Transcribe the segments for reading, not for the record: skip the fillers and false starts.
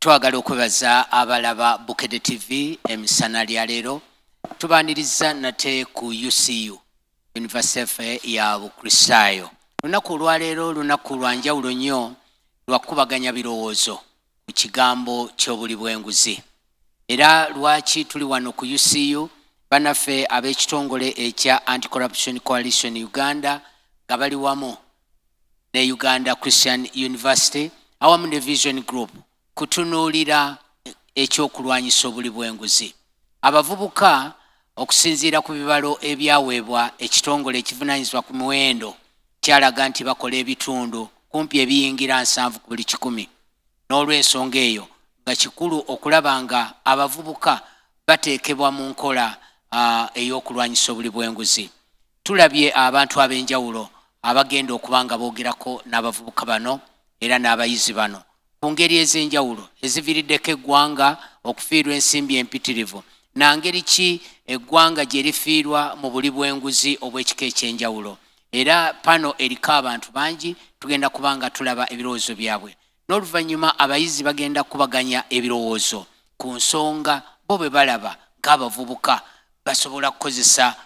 Twagala okwebaza abalaba Bukedde TV emisana lya leero. Tubaaniriza nate ku UCU University ya Bukristaayo. Lunaku olwaleero lunaku lwa njawulo nnyo lwa kukubaganya birowoozo ku kigambo ky'obuli bw'enguzi. Era lwaki tuli wano ku UCU banaffe ab'ekitongole ekya Anti-Corruption Coalition Uganda nga bali wamu ne Uganda Christian University awamu ne Vision Group kutunuulira ekyokulwanyisa obuli bw'enguzi. Abavubuka okusinziira ku bibalo ebyaweebwa ekitongole ekivunaanyizibwa ku miwendo kyalaga nti bakola ebitundu kumpi ebiyingira 7 ku buli 100. N'olw'ensonga eyo nga kikulu okulaba nga abavubuka bateekebwa mu nkola ey'okulwanyisa obuli bw'enguzi. Tulabye abantu ab'enjawulo abagenda okuba nga boogerako n'abavubuka bano era n'abayizi bano ku ngeri ez'enjawulo eziviiriddeko eggwanga okufiirwa ensimbi empitirivu na ngeri ki eggwanga gye lifiirwa mu buli bw'enguzi obw'ekika eky'enjawulo. Era pano eriko abantu bangi tugenda kubanga tulaba ebirowoozo byabwe. N'oluvannyuma abayizi bagenda kubaganya ebirowoozo ku nsonga bo bwe balaba ng'abavubuka basobola kukozesa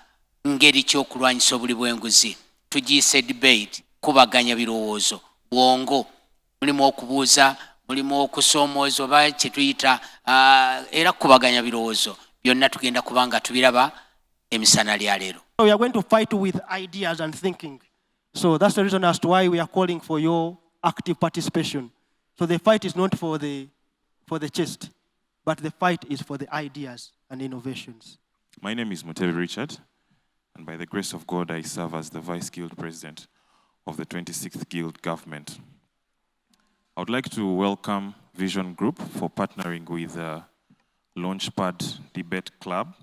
ngeri ky'okulwanyisa obuli bw'enguzi. Tugiyise debate, kubaganya birowoozo, bwongo, mulimu okubuuza, mulimu okusoomooza oba kye tuyita era kubaganya birowoozo. Byonna tugenda kubanga tubiraba emisana lya leero. We are going to fight with ideas and thinking. So that's the reason as to why we are calling for your active participation. So the fight is not for the chest, but the fight is for the ideas and innovations. My name is Mutebi Richard, and by the grace of God, I serve as the Vice Guild President of the 26th Guild Government. I would like to welcome Vision Group for partnering with Launchpad Debate Club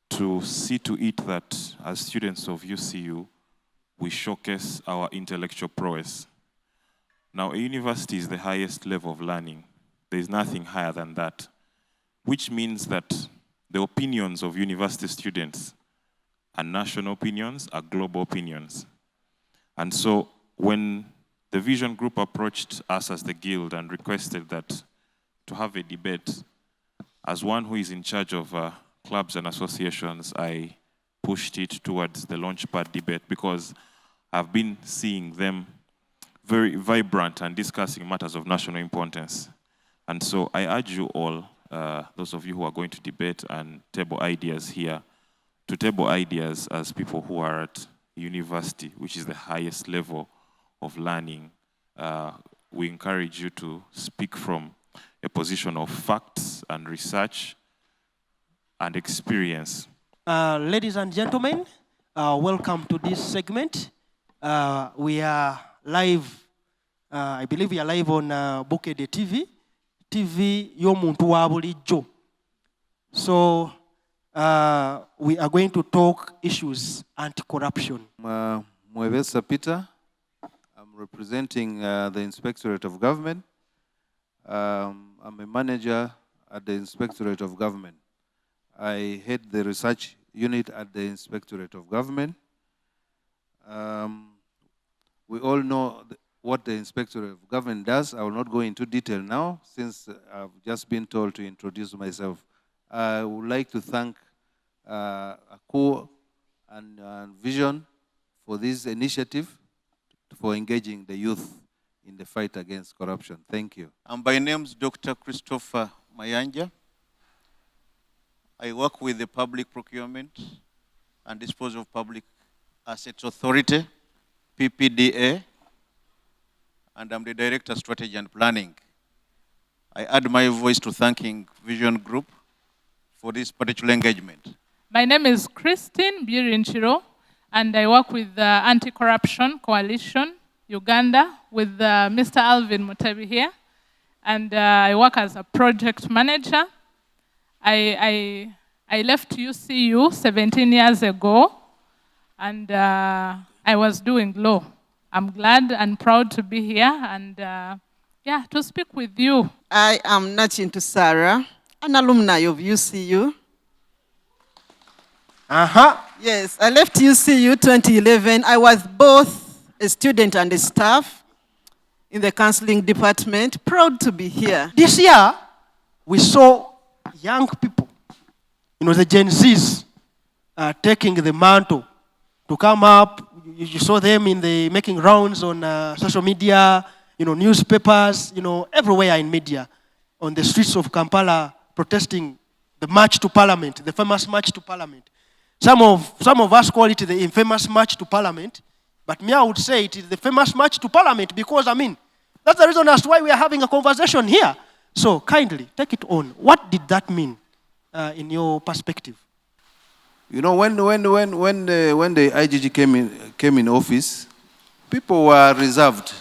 to see to it that as students of UCU, we showcase our intellectual prowess. Now, a university is the highest level of learning. There is nothing higher than that, which means that the opinions of university students are national opinions, are global opinions. And so when the Vision Group approached us as the Guild and requested that to have a debate, as one who is in charge of clubs and associations, I pushed it towards the Launchpad debate because I've been seeing them very vibrant and discussing matters of national importance. And so I urge you all, those of you who are going to debate and table ideas here, to table ideas as people who are at university, which is the highest level of learning. We encourage you to speak from a position of facts and research and experience. Ladies and gentlemen, welcome to this segment. We are live, I believe we are live on Bukedde TV. TV y'omuntu wa bulijjo. So we are going to talk issues anti-corruption. Mwebesa Peter. I'm representing the Inspectorate of Government. I'm a manager at the Inspectorate of Government. I head the research unit at the Inspectorate of Government. We all know what the Inspectorate of Government does. I will not go into detail now since I've just been told to introduce myself. I would like to thank Baako and Vision for this initiative for engaging the youth in the fight against corruption. Thank you. My name is Dr. Christopher Mayanja. I work with the Public Procurement and Disposal of Public Assets Authority, PPDA, and I'm the Director of Strategy and Planning. I add my voice to thanking Vision Group for this particular engagement. My name is Christine Birinchiro, and I work with the Anti-Corruption Coalition, Uganda, with Mr. Alvin Mutebi here. And I work as a project manager. I left UCU 17 years ago, and I was doing law. I'm glad and proud to be here and to speak with you. I am Nachintu Sarah, an alumni of UCU. Yes, I left UCU 2011. I was both a student and a staff in the counseling department. Proud to be here. This year, we saw young people, the Gen Zs, taking the mantle to come up. You saw them making rounds on social media, newspapers, everywhere in media, on the streets of Kampala, protesting the march to Parliament, the famous march to Parliament. Some of us call it the infamous march to Parliament, but me, I would say it is the famous march to Parliament because, that's the reason as to why we are having a conversation here. So kindly, take it on. What did that mean in your perspective? When the IGG came in office, people were reserved.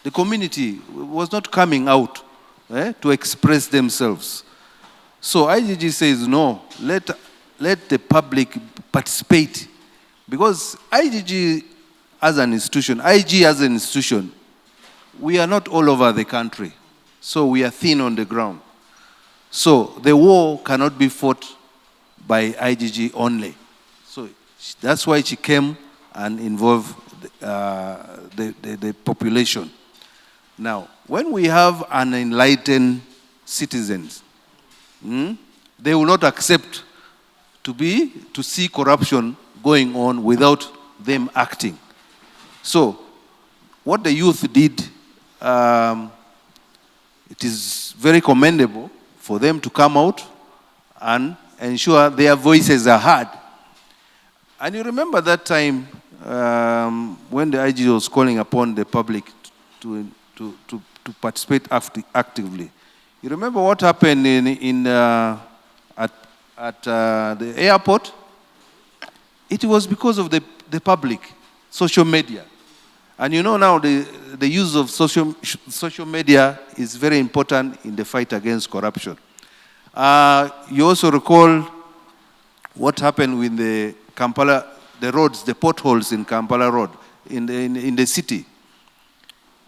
The community was not coming out to express themselves. So IGG says, no, let the public participate. Because IGG as an institution, IG as an institution, we are not all over the country. So we are thin on the ground. So the war cannot be fought by IGG only. So that's why she came and involved the population. Now, when we have an enlightened citizens, they will not accept to see corruption going on without them acting. So, what the youth did, it is very commendable for them to come out and ensure their voices are heard. And you remember that time when the IG was calling upon the public to participate actively. You remember what happened at the airport? It was because of the public, social media. And now the use of social media is very important in the fight against corruption. You also recall what happened with the Kampala, the roads, the potholes in Kampala Road, in the city.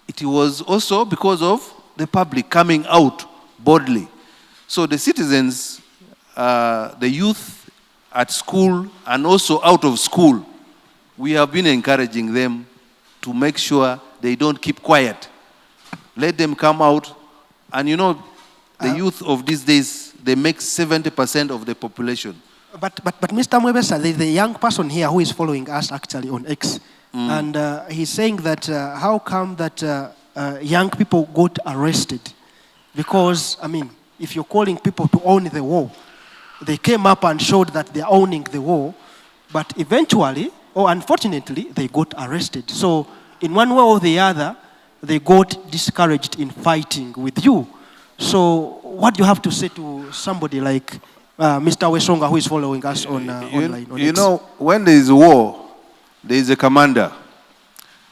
It was also because of the public coming out boldly. So the citizens, the youth at school and also out of school, we have been encouraging them to make sure they don't keep quiet. Let them come out. And the youth of these days, they make 70% of the population. But Mr. Mwebesa, there's a young person here who is following us actually on X. And he's saying that how come that young people got arrested? Because, if you're calling people to own the war, they came up and showed that they're owning the war, but eventually, or unfortunately, they got arrested. So in one way or the other, they got discouraged in fighting with you. So what do you have to say to somebody like Mr. Wesonga, who is following us on online? On X? When there is a war, there is a commander.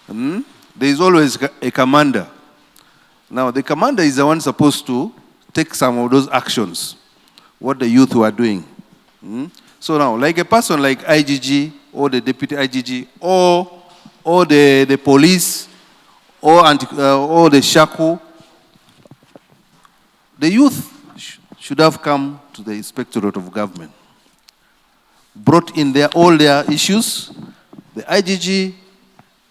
There is always a commander. Now, the commander is the one supposed to take some of those actions, what the youth were doing. So now, like a person like IGG, or the deputy IGG, or the police, or the Shaku, the youth should have come to the Inspectorate of Government, brought in all their issues. The IGG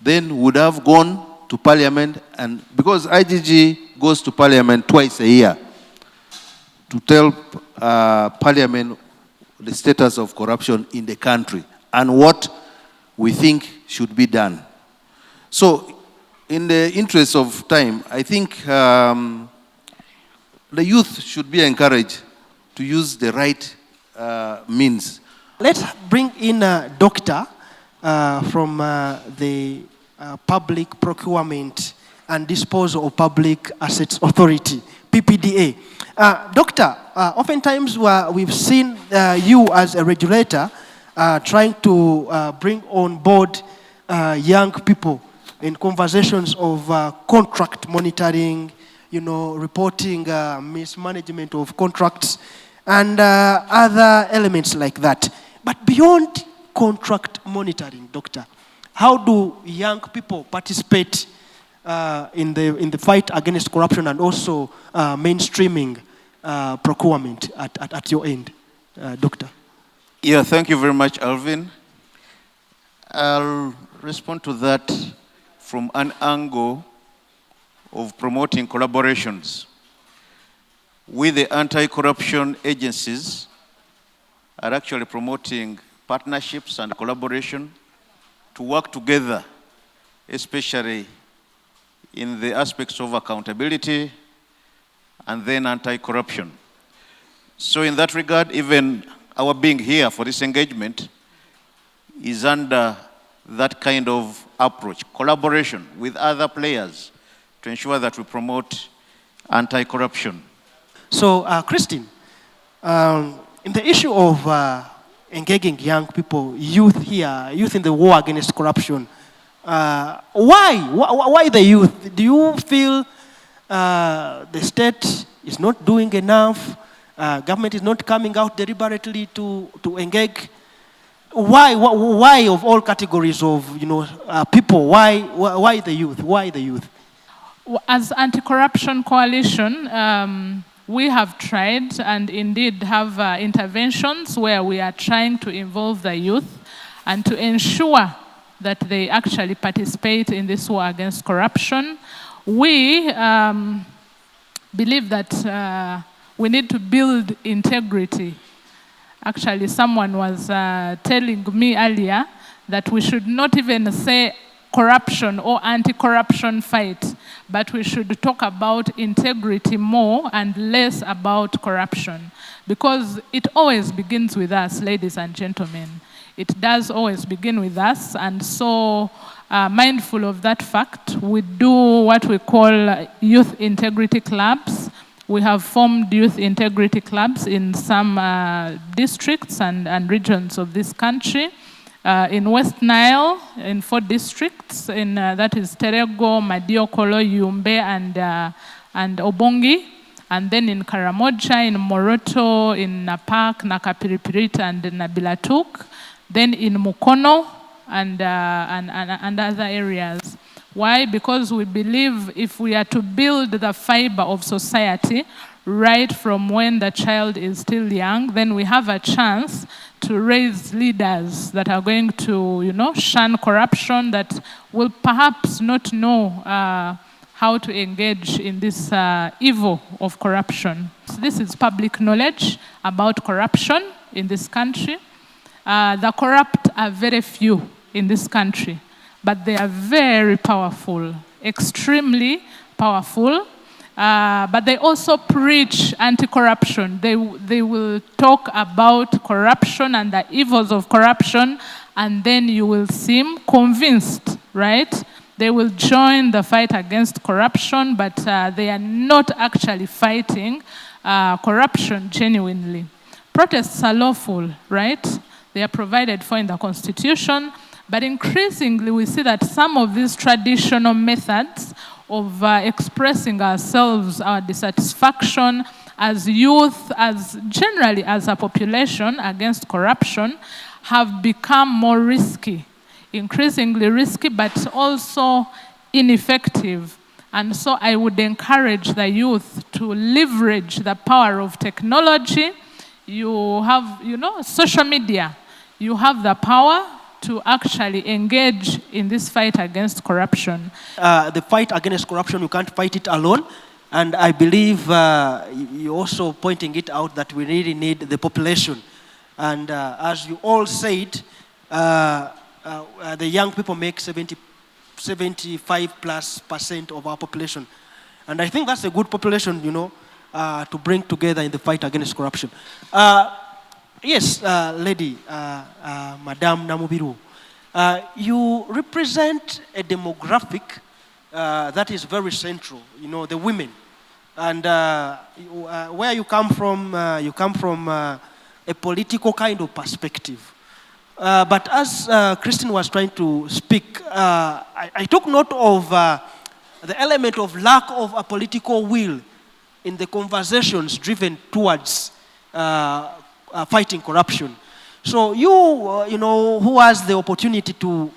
then would have gone to Parliament, and because IGG goes to Parliament twice a year to tell Parliament the status of corruption in the country and what we think should be done. So, in the interest of time, I think the youth should be encouraged to use the right means. Let's bring in a doctor from the Public Procurement and Disposal of Public Assets Authority, PPDA. Doctor, oftentimes we've seen you as a regulator trying to bring on board young people in conversations of contract monitoring, reporting mismanagement of contracts and other elements like that. But beyond contract monitoring, doctor, how do young people participate in the fight against corruption and also mainstreaming procurement at your end, doctor? Yeah, thank you very much, Alvin. I'll respond to that from an angle of promoting collaborations with the anti-corruption agencies, are actually promoting partnerships and collaboration to work together, especially in the aspects of accountability and then anti-corruption. So in that regard, even our being here for this engagement is under that kind of approach, collaboration with other players to ensure that we promote anti-corruption. So, Christine, in the issue of engaging young people, youth here, youth in the war against corruption, why the youth? Do you feel the state is not doing enough? Government is not coming out deliberately to engage? Why of all categories of people? Why the youth? Why the youth? As Anti-Corruption Coalition, we have tried and indeed have interventions where we are trying to involve the youth and to ensure that they actually participate in this war against corruption. We believe that we need to build integrity. Actually, someone was telling me earlier that we should not even say corruption or anti-corruption fight, but we should talk about integrity more and less about corruption. Because it always begins with us, ladies and gentlemen. It does always begin with us, and so mindful of that fact, we do what we call youth integrity clubs. We have formed youth integrity clubs in some districts and regions of this country. In West Nile, in 4 districts, that is Terego, Madiokolo, Yumbe, and Obongi. And then in Karamoja, in Moroto, in Napak, Nakapiripirita, and Nabilatuk. Then in Mukono and other areas. Why? Because we believe if we are to build the fiber of society right from when the child is still young, then we have a chance to raise leaders that are going to, shun corruption, that will perhaps not know how to engage in this evil of corruption. So this is public knowledge about corruption in this country. The corrupt are very few in this country, but they are very powerful, extremely powerful. But they also preach anti-corruption. They will talk about corruption and the evils of corruption, and then you will seem convinced, right? They will join the fight against corruption, but they are not actually fighting corruption genuinely. Protests are lawful, right? They are provided for in the Constitution, but increasingly we see that some of these traditional methods of expressing ourselves, our dissatisfaction as youth, as generally as a population against corruption, have become more risky, increasingly risky, but also ineffective. And so I would encourage the youth to leverage the power of technology. You have, social media. You have the power to actually engage in this fight against corruption. The fight against corruption, you can't fight it alone. And I believe you're also pointing it out that we really need the population. And as you all said, the young people make 75+% of our population. And I think that's a good population, to bring together in the fight against corruption. Yes, lady, Madame Namubiru, you represent a demographic that is very central, the women. And where you come from a political kind of perspective. But as Christine was trying to speak, I took note of the element of lack of a political will in the conversations driven towards fighting corruption. So you, who has the opportunity to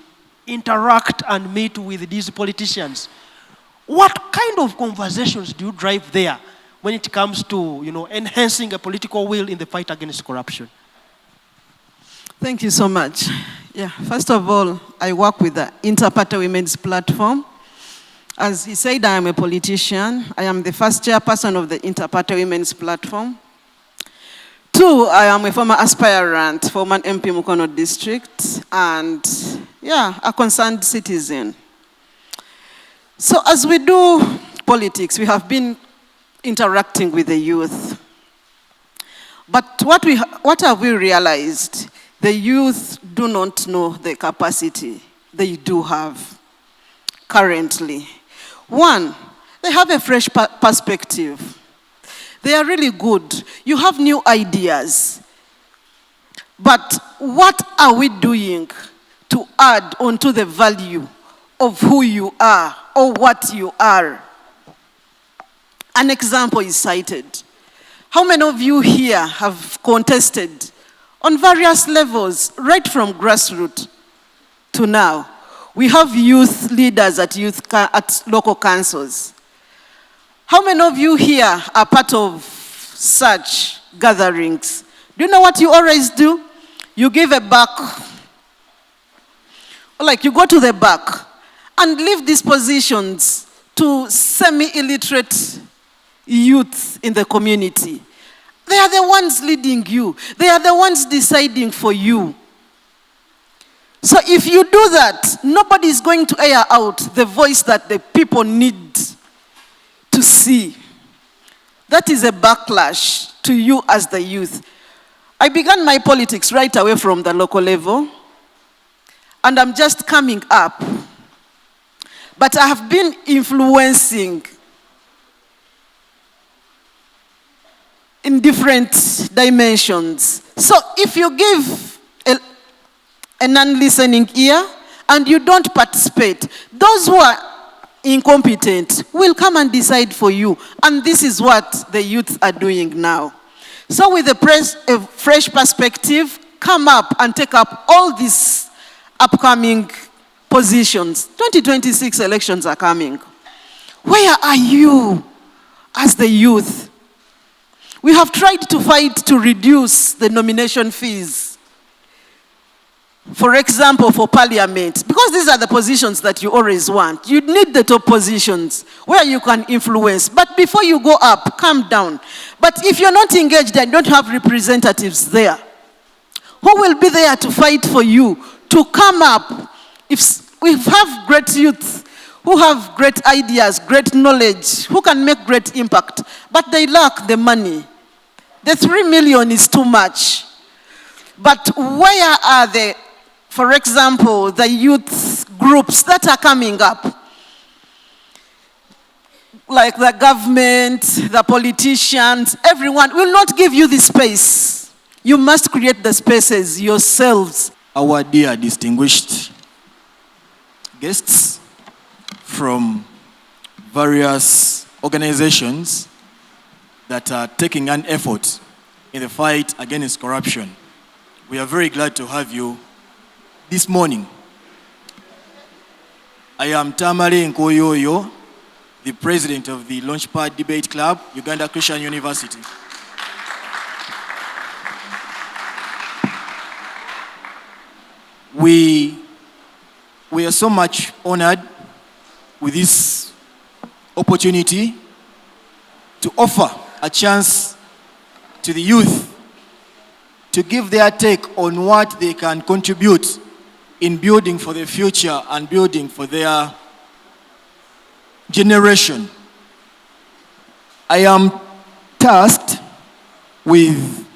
interact and meet with these politicians, what kind of conversations do you drive there when it comes to, enhancing a political will in the fight against corruption? Thank you so much. Yeah, first of all, I work with the Interparty Women's Platform. As he said, I am a politician. I am the first chairperson of the Interparty Women's Platform. 2, I am a former aspirant for an MP Mukono district, and yeah, a concerned citizen. So as we do politics, we have been interacting with the youth. But what have we realized? The youth do not know the capacity they do have currently. 1, they have a fresh perspective. They are really good. You have new ideas. But what are we doing to add onto the value of who you are or what you are? An example is cited. How many of you here have contested on various levels, right from grassroots to now? We have youth leaders at local councils. How many of you here are part of such gatherings? Do you know what you always do? You give a back, like you go to the back and leave these positions to semi-illiterate youth in the community. They are the ones leading you. They are the ones deciding for you. So if you do that, nobody is going to air out the voice that the people need to see. That is a backlash to you as the youth. I began my politics right away from the local level, and I'm just coming up. But I have been influencing in different dimensions. So if you give a non-listening ear and you don't participate, those who are incompetent will come and decide for you. And this is what the youth are doing now. So with a fresh perspective, come up and take up all these upcoming positions. 2026 elections are coming. Where are you as the youth? We have tried to fight to reduce the nomination fees. For example, for parliament, because these are the positions that you always want. You need the top positions where you can influence. But before you go up, calm down. But if you're not engaged and don't have representatives there, who will be there to fight for you, to come up? If we have great youth who have great ideas, great knowledge, who can make great impact, but they lack the money. The 3 million is too much. But where are the, for example, the youth groups that are coming up? Like the government, the politicians, everyone will not give you the space. You must create the spaces yourselves. Our dear distinguished guests from various organizations that are taking an effort in the fight against corruption. We are very glad to have you this morning. I am Tamale Nkoyoyo, the president of the Launchpad Debate Club, Uganda Christian University. We are so much honored with this opportunity to offer a chance to the youth to give their take on what they can contribute in building for the future and building for their generation. I am tasked with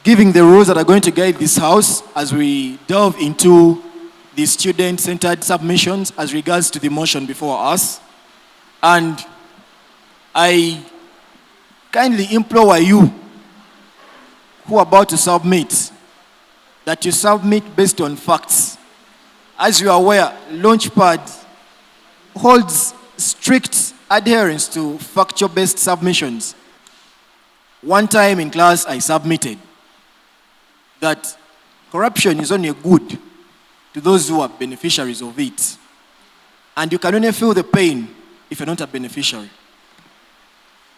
giving the rules that are going to guide this house as we delve into the student-centered submissions as regards to the motion before us. And I kindly implore you who are about to submit that you submit based on facts. As you are aware, Launchpad holds strict adherence to factual-based submissions. One time in class, I submitted that corruption is only good to those who are beneficiaries of it. And you can only feel the pain if you're not a beneficiary.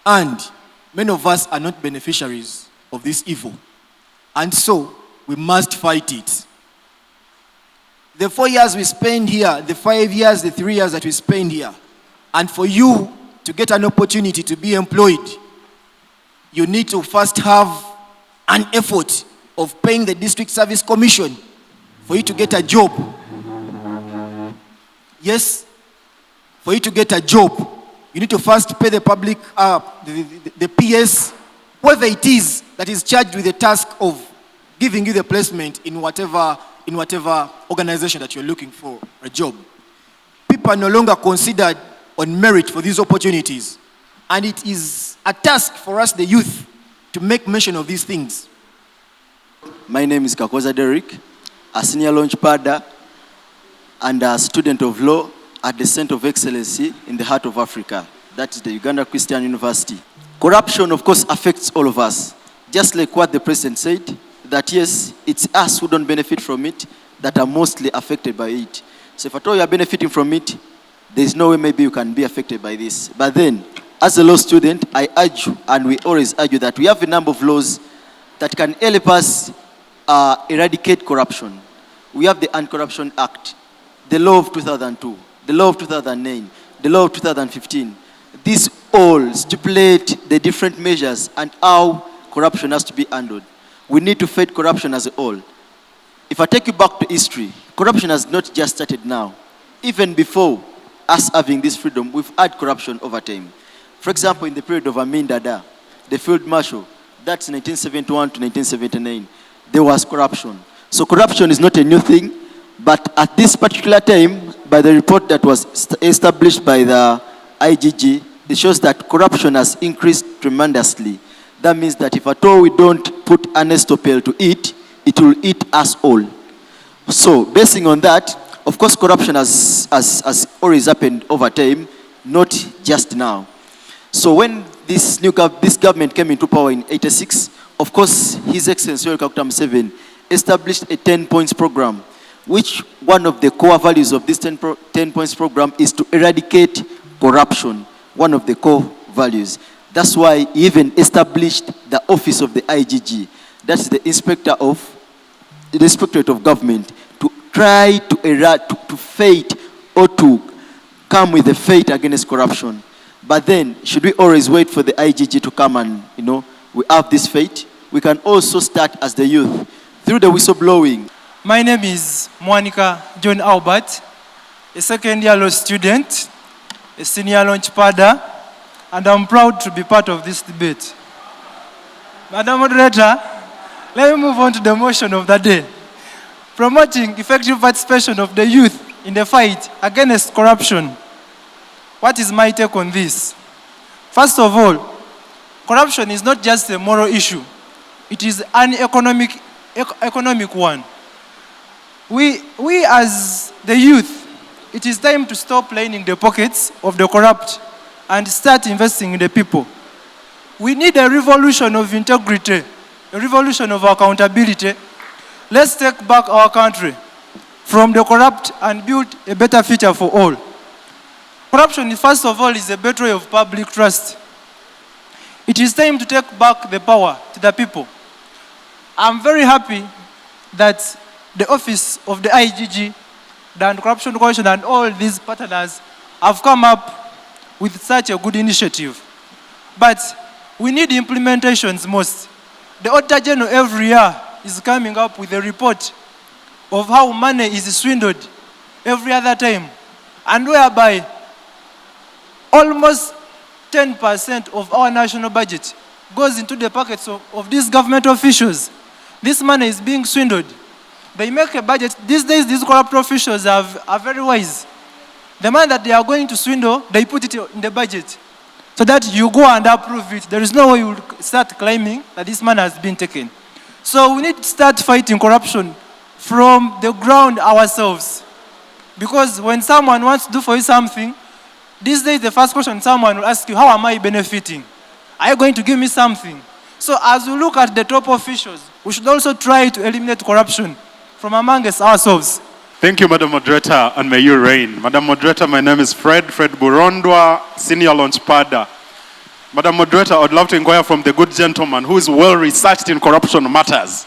And many of us are not beneficiaries of this evil. And so, we must fight it. The 4 years we spend here, the 5 years, the 3 years that we spend here, And for you to get an opportunity to be employed, you need to first have an effort of paying the District Service Commission for you to get a job. Yes, for you to get a job, you need to first pay the public, the PS, whoever it is that is charged with the task of giving you the placement in whatever organization that you're looking for a job. People are no longer considered on merit for these opportunities. And it is a task for us, the youth, to make mention of these things. My name is Kakoza Derek, a senior launch padder and a student of law at the Center of Excellency in the heart of Africa. That is the Uganda Christian University. Corruption, of course, affects all of us. Just like what the president said, that yes, it's us who don't benefit from it that are mostly affected by it. So if at all you are benefiting from it, there's no way maybe you can be affected by this. But then, as a law student, I urge you, and we always argue that we have a number of laws that can help us eradicate corruption. We have the Anti-Corruption Act, the law of 2002, the law of 2009, the law of 2015. These all stipulate the different measures and how corruption has to be handled. We need to fight corruption as a whole. If I take you back to history, corruption has not just started now. Even before us having this freedom, we've had corruption over time. For example, in the period of Amin Dada, the field marshal, that's 1971 to 1979, there was corruption. So corruption is not a new thing, but at this particular time, by the report that was established by the IGG, it shows that corruption has increased tremendously. That means that if at all we don't put an estopel to it, it will eat us all. So basing on that, of course corruption has always happened over time, not just now. So when this government came into power in '86, of course His Excellency Yoweri Kaguta Museveni established a 10 points program, which one of the core values of this 10 points program is to eradicate corruption, one of the core values. That's why he even established the office of the IGG. That's the Inspectorate of Government, to try to fight or to come with a fight against corruption. But then, should we always wait for the IGG to come and, we have this fight? We can also start as the youth, through the whistleblowing. My name is Monica John Albert, a second-year law student, a senior launch padder, and I'm proud to be part of this debate. Madam Moderator, let me move on to the motion of the day. Promoting effective participation of the youth in the fight against corruption. What is my take on this? First of all, corruption is not just a moral issue. It is an economic one. We as the youth, it is time to stop lining the pockets of the corrupt and start investing in the people. We need a revolution of integrity, a revolution of accountability. Let's take back our country from the corrupt and build a better future for all. Corruption, first of all, is a betrayal of public trust. It is time to take back the power to the people. I'm very happy that the office of the IGG, the Anti-Corruption Commission, and all these partners have come up with such a good initiative. But we need implementations most. The Auditor General every year is coming up with a report of how money is swindled every other time, and whereby almost 10% of our national budget goes into the pockets of these government officials. This money is being swindled. They make a budget. These days, these corrupt officials are very wise. The money that they are going to swindle, they put it in the budget so that you go and approve it. There is no way you will start claiming that this money has been taken. So we need to start fighting corruption from the ground ourselves. Because when someone wants to do for you something, these days the first question someone will ask you, how am I benefiting? Are you going to give me something? So as we look at the top officials, we should also try to eliminate corruption from amongst ourselves. Thank you, Madam Moderator, and may you reign. Madam Moderator, my name is Fred Burondwa, Senior Launch Padder. Madam Moderator, I would love to inquire from the good gentleman who is well researched in corruption matters.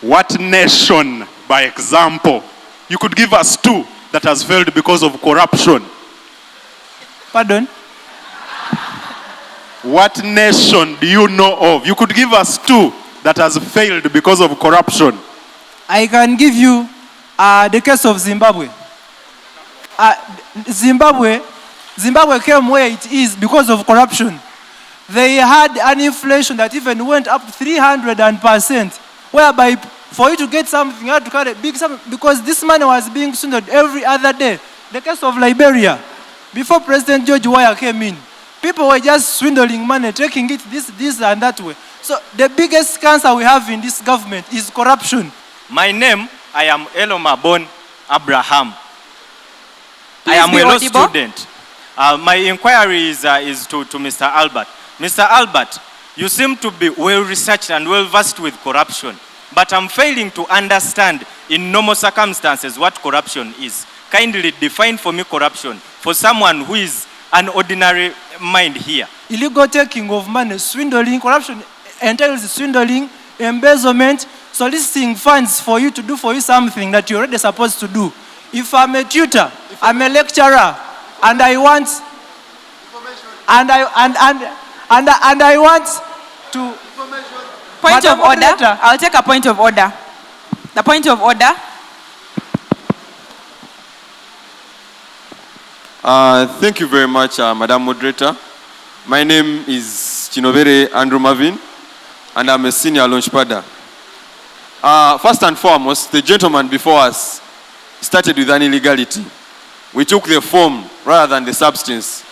What nation, by example, you could give us two that has failed because of corruption? Pardon? What nation do you know of? You could give us two that has failed because of corruption. I can give you the case of Zimbabwe. Zimbabwe came where it is because of corruption. They had an inflation that even went up 300%, whereby for you to get something, you had to carry a big sum because this money was being swindled every other day. The case of Liberia, before President George Weah came in, people were just swindling money, taking it this and that way. So the biggest cancer we have in this government is corruption. My name, I am Elomabon Abraham. Please I am a law audible. student. My inquiry is to Mr. Albert. Mr. Albert, you seem to be well researched and well versed with corruption, but I'm failing to understand in normal circumstances what corruption is. Kindly define for me corruption for someone who is an ordinary mind here. Illegal taking of money, swindling, corruption entails swindling, embezzlement, soliciting funds for you to do for you something that you're already supposed to do. If I'm a tutor, I'm a lecturer, and I want, and I want to. Point of Madam order. Moderator. I'll take a point of order. The point of order. Thank you very much, Madam Moderator. My name is Chinovere Andrew Marvin, and I'm a senior launchpadder. First and foremost, the gentleman before us started with an illegality. We took the form rather than the substance.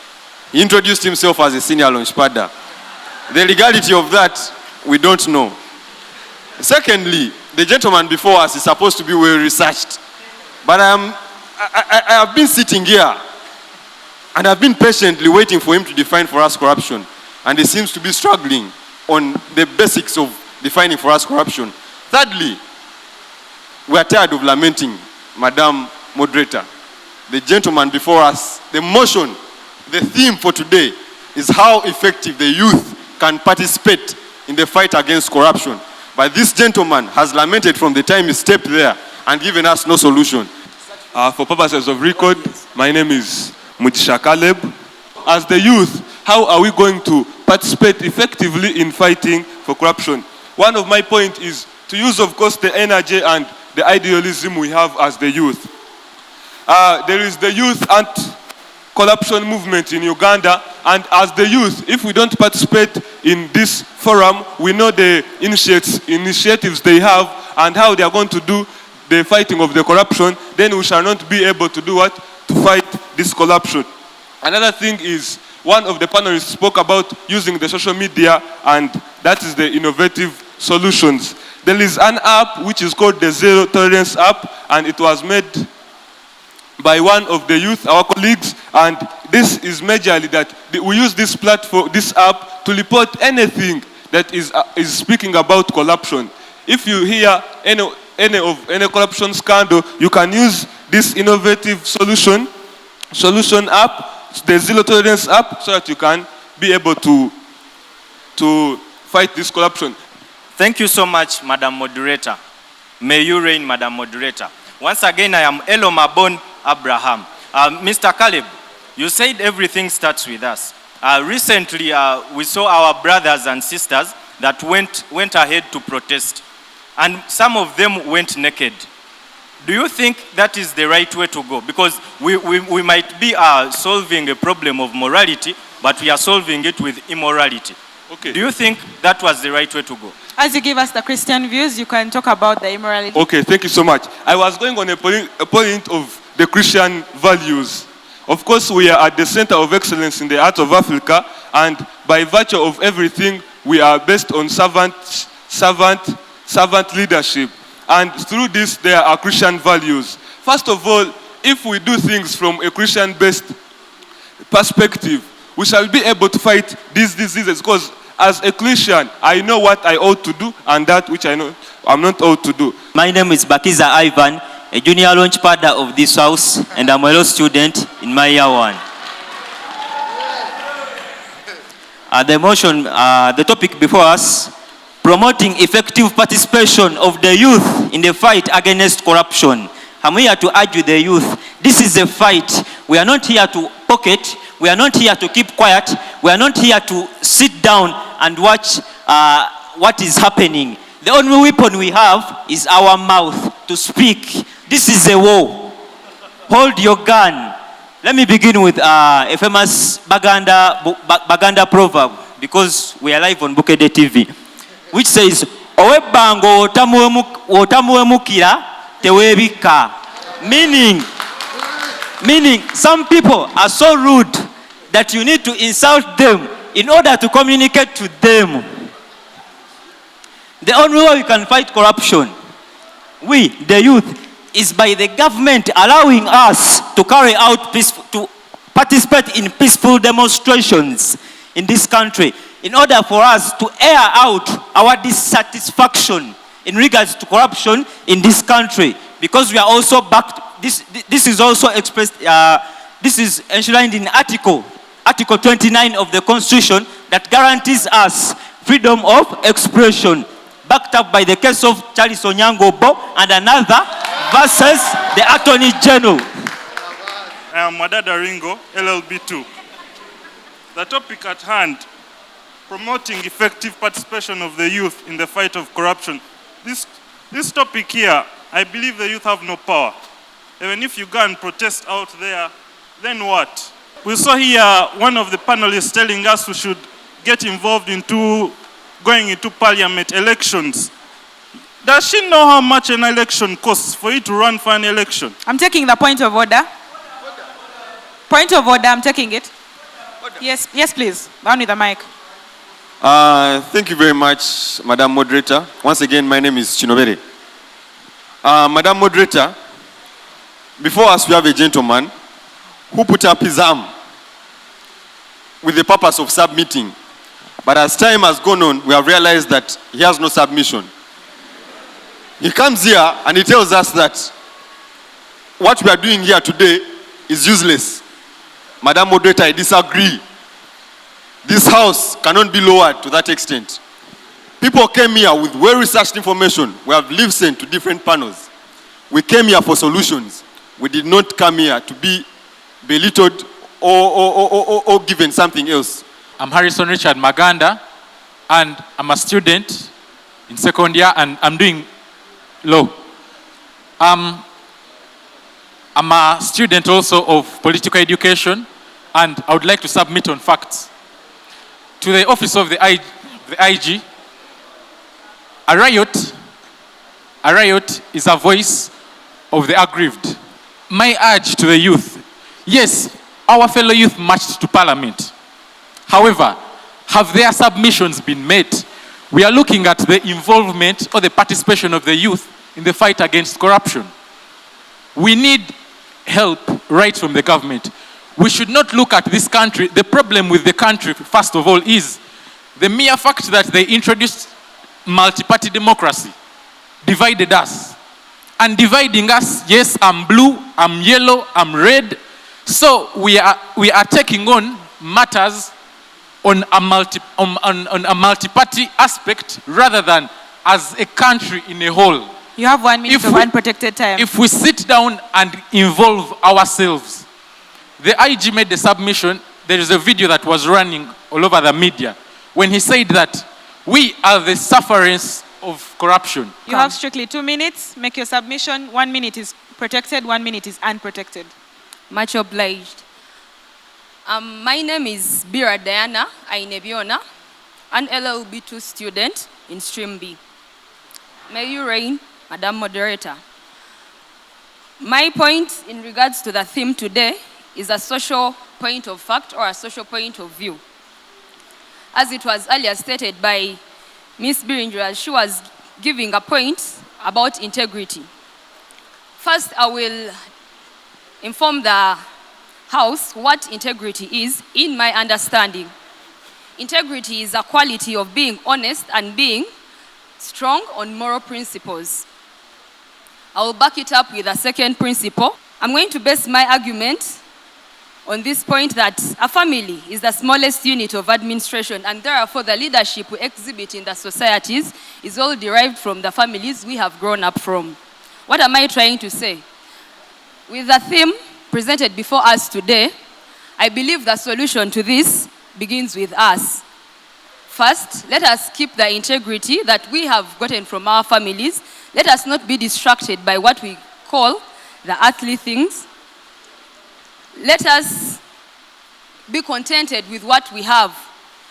He introduced himself as a senior launchpadder. The legality of that, we don't know. Secondly, the gentleman before us is supposed to be well researched. But I have been sitting here and I've been patiently waiting for him to define for us corruption. And he seems to be struggling on the basics of defining for us corruption. Thirdly, we are tired of lamenting, Madam Moderator. The gentleman before us, the motion, the theme for today is how effective the youth can participate in the fight against corruption. But this gentleman has lamented from the time he stepped there and given us no solution. For purposes of record, my name is Mutisha Caleb. As the youth, how are we going to participate effectively in fighting for corruption? One of my points is to use, of course, the energy and the idealism we have as the youth. There is the youth anti-corruption movement in Uganda, and as the youth, if we don't participate in this forum, we know the initiatives they have and how they are going to do the fighting of the corruption, then we shall not be able to do what? To fight this corruption. Another thing is, one of the panelists spoke about using the social media, and that is the innovative solutions. There is an app which is called the Zero Tolerance app, and it was made by one of the youth, our colleagues, and this is majorly that we use this platform, this app, to report anything that is speaking about corruption. If you hear any corruption scandal, you can use this innovative solution app, the Zero Tolerance app, so that you can be able to fight this corruption. Thank you so much, Madam Moderator. May you reign, Madam Moderator. Once again, I am Elomabon Abraham. Mr. Caleb, you said everything starts with us. Recently, we saw our brothers and sisters that went ahead to protest, and some of them went naked. Do you think that is the right way to go? Because we might be solving a problem of morality, but we are solving it with immorality. Okay. Do you think that was the right way to go? As you give us the Christian views, you can talk about the immorality. Okay, thank you so much. I was going on a point of the Christian values. Of course, we are at the center of excellence in the heart of Africa, and by virtue of everything, we are based on servant leadership. And through this, there are Christian values. First of all, if we do things from a Christian-based perspective, we shall be able to fight these diseases, because as a Christian, I know what I ought to do and that which I know I'm not ought to do. My name is Bakiza Ivan, a junior launch partner of this house, and I'm a law student in my year one. The topic before us, promoting effective participation of the youth in the fight against corruption. I'm here to urge the youth, this is a fight. We are not here to pocket, We are not here to keep quiet. We are not here to sit down and watch what is happening. The only weapon we have is our mouth to speak. This is a war. Hold your gun. Let me begin with a famous Baganda proverb, because we are live on Bukedde TV, which says, Owebango otamuemukira tewebika. Meaning, some people are so rude that you need to insult them in order to communicate to them. The only way we can fight corruption, we, the youth, is by the government allowing us to carry out to participate in peaceful demonstrations in this country, in order for us to air out our dissatisfaction in regards to corruption in this country, because we are also backed. This is also expressed. This is enshrined in Article 29 of the Constitution that guarantees us freedom of expression, backed up by the case of Charles Onyango-Bo and another versus the Attorney General. I am Madada Ringo, LLB2. The topic at hand, promoting effective participation of the youth in the fight of corruption. This topic here, I believe the youth have no power. Even if you go and protest out there, then what? We saw here one of the panelists telling us we should get involved into going into parliament elections. Does she know how much an election costs for you to run for an election? I'm taking the point of order. Point of order, I'm taking it. Yes, please. Down with the mic. Thank you very much, Madam Moderator. Once again, my name is Chinobere. Madam Moderator, before us we have a gentleman who put up his arm with the purpose of submitting. But as time has gone on, we have realized that he has no submission. He comes here and he tells us that what we are doing here today is useless. Madam Moderator, I disagree. This house cannot be lowered to that extent. People came here with well-researched information. We have listened to different panels. We came here for solutions. We did not come here to be belittled or given something else. I'm Harrison Richard Maganda, and I'm a student in second year, and I'm doing law. I'm a student also of political education, and I would like to submit on facts. To the office of the IG, a riot is a voice of the aggrieved. My urge to the youth, yes, our fellow youth marched to parliament. However, have their submissions been met? We are looking at the involvement or the participation of the youth in the fight against corruption. We need help right from the government. We should not look at this country. The problem with the country, first of all, is the mere fact that they introduced multi-party democracy divided us. And dividing us, yes, I'm blue, I'm yellow, I'm red. So we are taking on matters on a multi-party aspect rather than as a country in a whole. You have 1 minute of unprotected time. If we sit down and involve ourselves, the IG made the submission. There is a video that was running all over the media when he said that we are the sufferers of corruption. You have strictly 2 minutes. Make your submission. 1 minute is protected, 1 minute is unprotected. Much obliged. My name is Bira Diana Ainebiona, an LLB2 student in Stream B. May you reign, Madam Moderator. My point in regards to the theme today is a social point of fact or a social point of view. As it was earlier stated by Ms. Birinjira, she was giving a point about integrity. First, I will inform the House what integrity is in my understanding. Integrity is a quality of being honest and being strong on moral principles. I will back it up with a second principle. I'm going to base my argument on this point that a family is the smallest unit of administration, and therefore the leadership we exhibit in the societies is all derived from the families we have grown up from. What am I trying to say? With the theme presented before us today, I believe the solution to this begins with us. First, let us keep the integrity that we have gotten from our families. Let us not be distracted by what we call the earthly things. Let us be contented with what we have.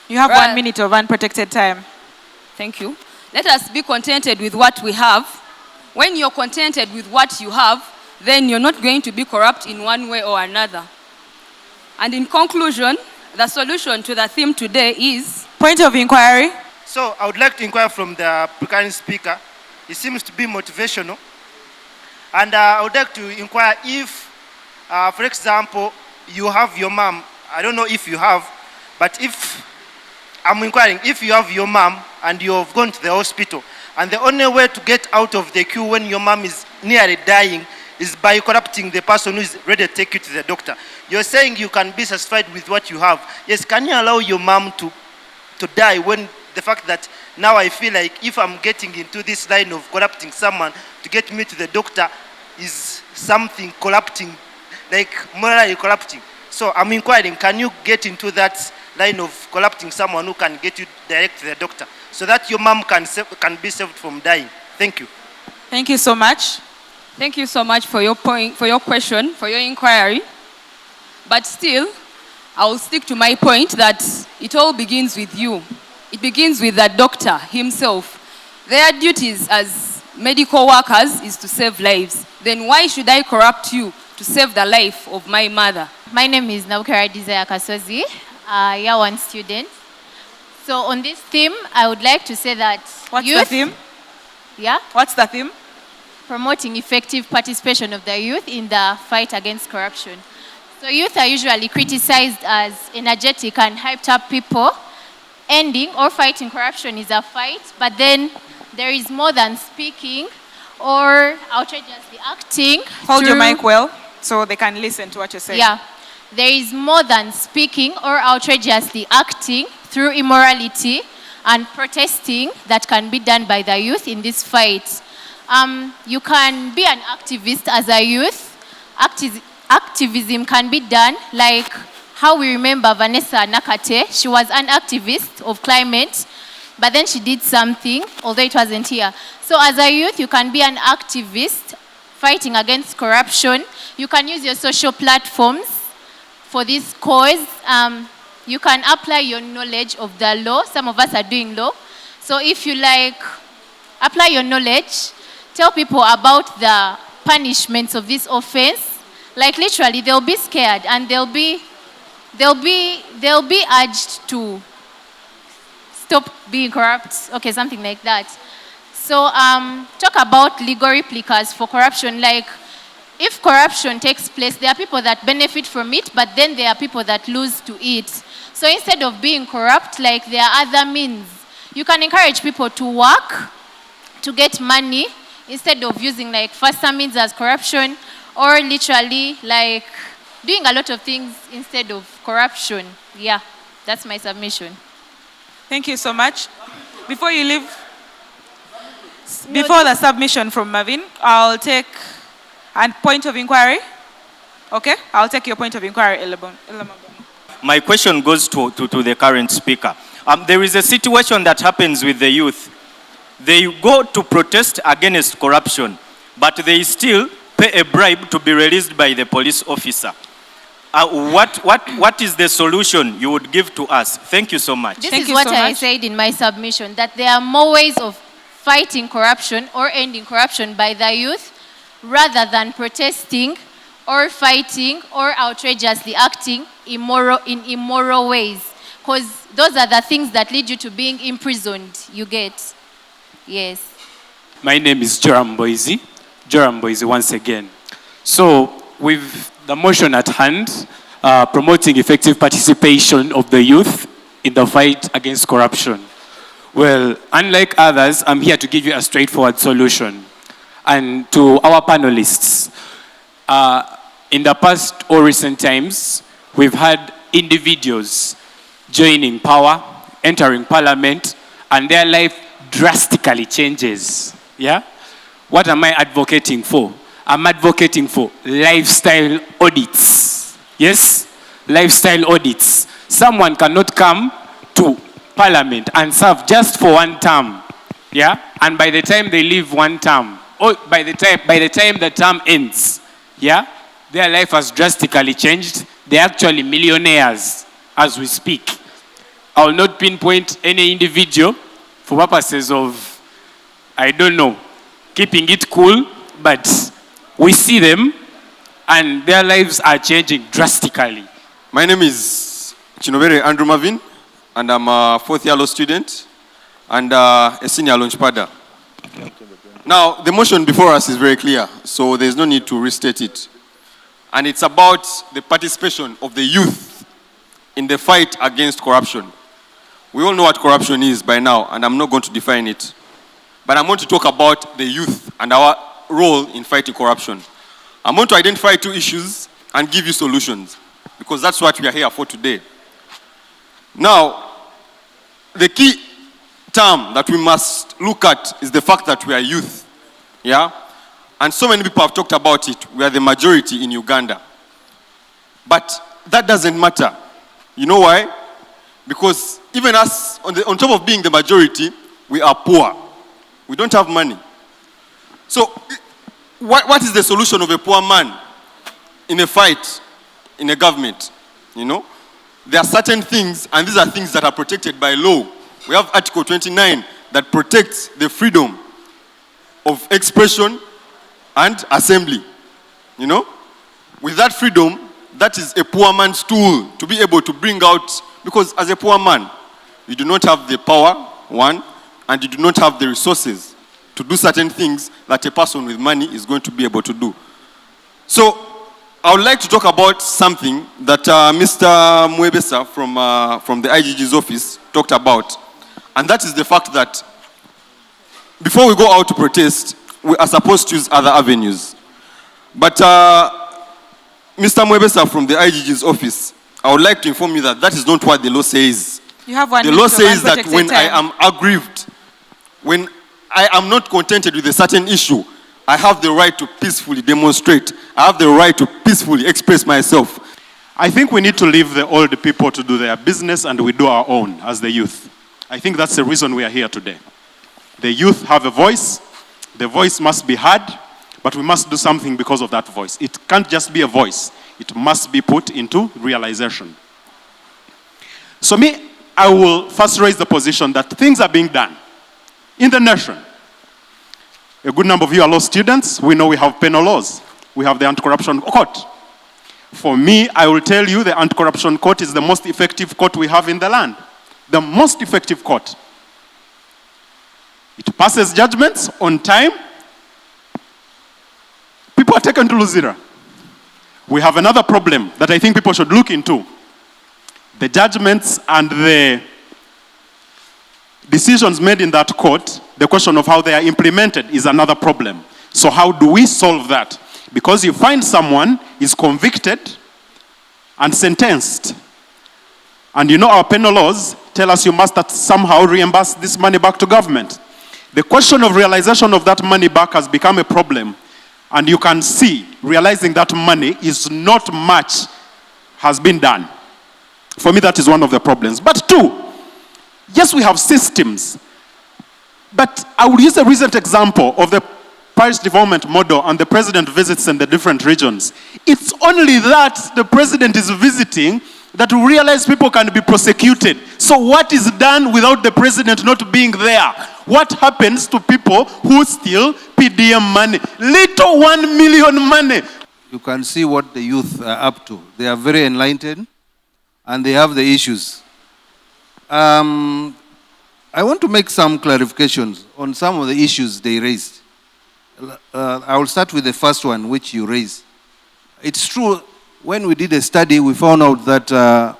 You have 1 minute of unprotected time. Thank you. Let us be contented with what we have. When you're contented with what you have, then you're not going to be corrupt in one way or another. And in conclusion, the solution to the theme today is... Point of inquiry. So I would like to inquire from the presiding speaker. It seems to be motivational. And I would like to inquire if, for example, you have your mom. I don't know if you have, but if I'm inquiring, if you have your mom and you've gone to the hospital, and the only way to get out of the queue when your mom is nearly dying is by corrupting the person who is ready to take you to the doctor. You're saying you can be satisfied with what you have. Yes, can you allow your mom to die when the fact that now I feel like if I'm getting into this line of corrupting someone to get me to the doctor is something corrupting, like morally corrupting. So I'm inquiring, can you get into that line of corrupting someone who can get you direct to the doctor so that your mom can be saved from dying? Thank you. Thank you so much. Thank you so much for your point, for your question, for your inquiry. But still, I will stick to my point that it all begins with you. It begins with the doctor himself. Their duties as medical workers is to save lives. Then why should I corrupt you to save the life of my mother? My name is Naukara Desire Kasozi, a year 1 student. So on this theme, I would like to say that What's youth, the theme? Yeah? What's the theme? Promoting effective participation of the youth in the fight against corruption. So youth are usually criticized as energetic and hyped up people. Ending or fighting corruption is a fight, but then there is more than speaking or outrageously acting. Hold your mic well so they can listen to what you're saying. Yeah. There is more than speaking or outrageously acting through immorality and protesting that can be done by the youth in this fight. You can be an activist as a youth. Activism can be done like how we remember Vanessa Nakate. She was an activist of climate, but then she did something, although it wasn't here. So as a youth, you can be an activist fighting against corruption. You can use your social platforms for this cause. You can apply your knowledge of the law. Some of us are doing law. So if you apply your knowledge, tell people about the punishments of this offense. Like literally, they'll be scared and they'll be urged to stop being corrupt. Okay, something like that. So talk about legal replicas for corruption. Like if corruption takes place, there are people that benefit from it, but then there are people that lose to it. So instead of being corrupt, like there are other means. You can encourage people to work, to get money, instead of using like faster means as corruption, or literally like doing a lot of things instead of corruption. Yeah, that's my submission. Thank you so much. Before you leave, before the submission from Marvin, I'll take a point of inquiry. Okay, I'll take your point of inquiry, Elabon. My question goes to the current speaker. There is a situation that happens with the youth. They go to protest against corruption, but they still pay a bribe to be released by the police officer. What is the solution you would give to us? Thank you so much. This is what I said in my submission, that there are more ways of fighting corruption or ending corruption by the youth rather than protesting or fighting or outrageously acting in immoral ways. Because those are the things that lead you to being imprisoned, you get. Yes. My name is Joram Boise. Joram Boise once again. So with the motion at hand, promoting effective participation of the youth in the fight against corruption. Well, unlike others, I'm here to give you a straightforward solution. And to our panelists, in the past or recent times, we've had individuals joining power, entering parliament, and their life drastically changes. Yeah? What am I advocating for? I'm advocating for lifestyle audits. Yes? lifestyle audits. Someone cannot come to Parliament and serve just for one term, yeah? And by the time they leave one term, or by the time the term ends, yeah, their life has drastically changed. They're actually millionaires as we speak. I will not pinpoint any individual for purposes of, I don't know, keeping it cool, but we see them and their lives are changing drastically. My name is Andrew Marvin, and I'm a fourth-year law student and a senior launch padder. Now, the motion before us is very clear, so there's no need to restate it. And it's about the participation of the youth in the fight against corruption. We all know what corruption is by now, and I'm not going to define it. But I'm going to talk about the youth and our role in fighting corruption. I'm going to identify two issues and give you solutions, because that's what we are here for today. Now, the key term that we must look at is the fact that we are youth. Yeah? And so many people have talked about it. We are the majority in Uganda. But that doesn't matter. You know why? Because even us, on top of being the majority, we are poor. We don't have money. So, what is the solution of a poor man in a fight in a government? You know? There are certain things, and these are things that are protected by law. We have Article 29 that protects the freedom of expression and assembly. You know? With that freedom, that is a poor man's tool to be able to bring out, because as a poor man, you do not have the power, one, and you do not have the resources to do certain things that a person with money is going to be able to do. So, I would like to talk about something that Mr. Mwebesa from the IGG's office talked about, and that is the fact that before we go out to protest, we are supposed to use other avenues. But Mr. Mwebesa from the IGG's office, I would like to inform you that that is not what the law says. You have one the law says that when I am aggrieved, when I am not contented with a certain issue, I have the right to peacefully demonstrate. I have the right to peacefully express myself. I think we need to leave the old people to do their business and we do our own as the youth. I think that's the reason we are here today. The youth have a voice. The voice must be heard, but we must do something because of that voice. It can't just be a voice. It must be put into realization. So I will first raise the position that things are being done in the nation. A good number of you are law students. We know we have penal laws. We have the anti-corruption court. For me, I will tell you the anti-corruption court is the most effective court we have in the land. The most effective court. It passes judgments on time. People are taken to Luzira. We have another problem that I think people should look into. The judgments and the decisions made in that court, the question of how they are implemented is another problem. So how do we solve that? Because you find someone is convicted and sentenced. And you know our penal laws tell us you must somehow reimburse this money back to government. The question of realization of that money back has become a problem. And you can see, realizing that money is not much has been done. For me, that is one of the problems. But two, yes, we have systems. But I will use a recent example of the Parish Development Model and the president visits in the different regions. It's only that the president is visiting that we realize people can be prosecuted. So what is done without the president not being there? What happens to people who steal PDM money? Little 1 million money. You can see what the youth are up to. They are very enlightened and they have the issues. I want to make some clarifications on some of the issues they raised. I will start with the first one, which you raised. It's true, when we did a study, we found out that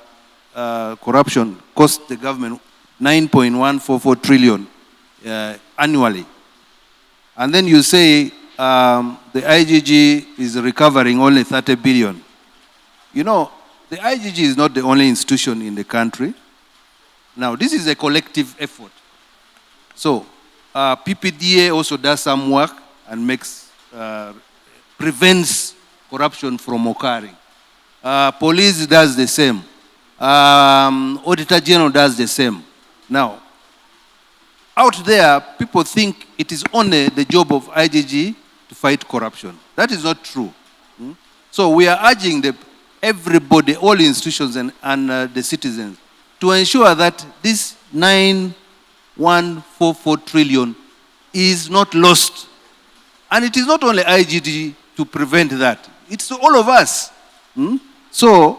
corruption cost the government 9.144 trillion annually. And then you say the IGG is recovering only 30 billion. You know, the IGG is not the only institution in the country. Now, this is a collective effort. So, PPDA also does some work and prevents corruption from occurring. Police does the same. Auditor General does the same. Now, out there, people think it is only the job of IGG to fight corruption. That is not true. So we are urging everybody, all institutions and the citizens, to ensure that this 9,144 trillion is not lost. And it is not only IGG to prevent that. It's all of us. So,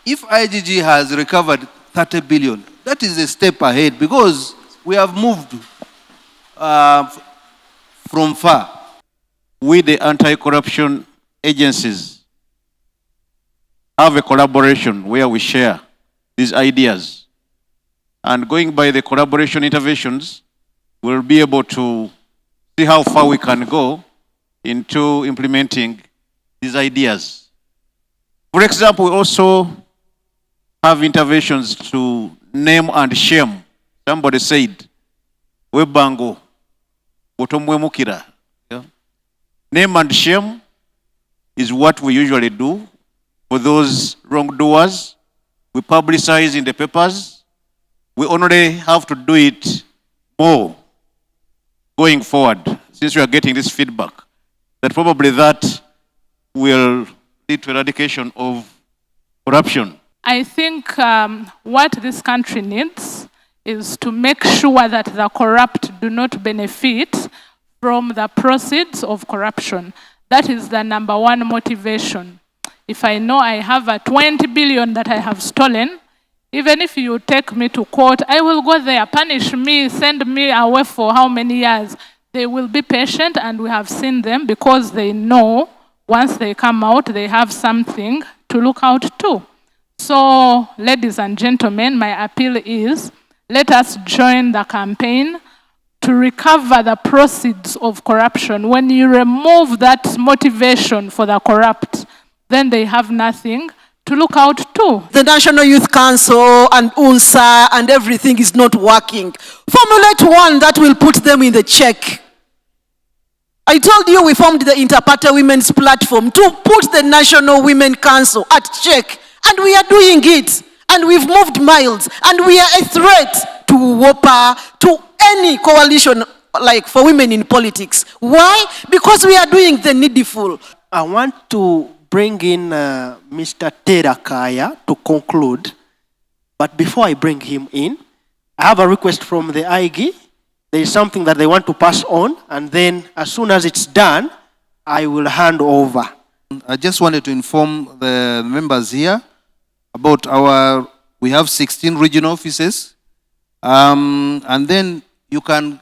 if IGG has recovered 30 billion, that is a step ahead because we have moved from far. We, the anti-corruption agencies, have a collaboration where we share these ideas. And going by the collaboration interventions, we'll be able to see how far we can go into implementing these ideas. For example, we also have interventions to name and shame. Somebody said, Webango, Otomwemukira. Name and shame is what we usually do for those wrongdoers. We publicize in the papers. We only have to do it more going forward, since we are getting this feedback, that probably that will lead to eradication of corruption. I think what this country needs is to make sure that the corrupt do not benefit from the proceeds of corruption. That is the number one motivation. If I know I have a 20 billion that I have stolen, even if you take me to court, I will go there, punish me, send me away for how many years. They will be patient, and we have seen them because they know once they come out, they have something to look out to. So, ladies and gentlemen, my appeal is, let us join the campaign to recover the proceeds of corruption. When you remove that motivation for the corrupt, then they have nothing to look out to. The National Youth Council and UNSA and everything is not working. Formulate one that will put them in the check. I told you we formed the Interparty Women's Platform to put the National Women Council at check. And we are doing it. And we've moved miles. And we are a threat to WOPA, to any coalition like for women in politics. Why? Because we are doing the needful. I want to bring in Mr. Terakaya to conclude. But before I bring him in, I have a request from the IG. There is something that they want to pass on, and then as soon as it's done, I will hand over. I just wanted to inform the members here about we have 16 regional offices, and then you can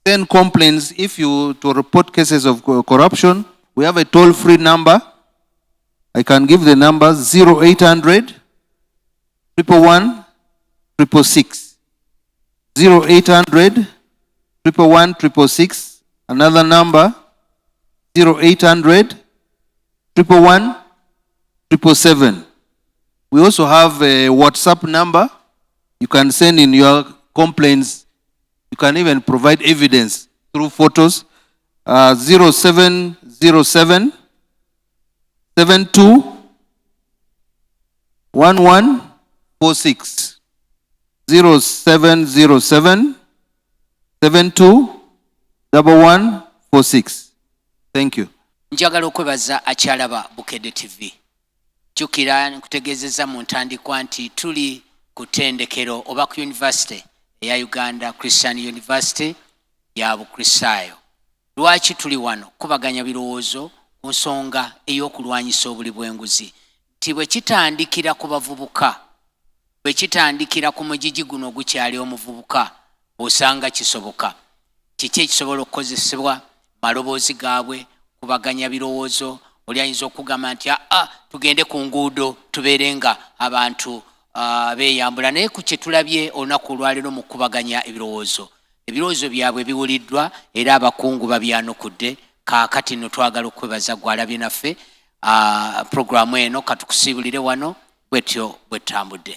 send complaints to report cases of corruption. We have a toll-free number. I can give the number 0800 111 666. 0800 111 666. Another number 0800 111 777. We also have a WhatsApp number. You can send in your complaints. You can even provide evidence through photos. 0707 72 1146. 0707 72 1146. Thank you. Njagala okwebaza akyalaba Bukedde TV. Jukira nkutegeezezza mu ntandikwa nti tuli ku ttendekero oba ku University eya Uganda Christian University ya Bukristaayo. Lwaki tuli wano kubaganya birowoozo ku nsonga ey'okulwanyisa obuli bw'enguzi. Nti bwe kitandikira ku bavubuka, bwe kitandikira ku mugigi guno gukyali omuvubuka, osanga kisoboka. Kiki ekisobola okukozesebwa? Maloboozi gaabwe, kubaganya birowoozo. Oli ayinza okugamba nti tugende ku nguudo tubeere nga abantu beeyambula. Naye ku kye tulabye olunaku olwaleero mu kubaganya ebirowoozo, ebirowoozo byabwe biwuliddwa era abakungu babyanukudde. Kaakati nno twagala okwebaza gwalabye naffe programu eno, katukusiibulire wano bwetyo bwe ttambudde.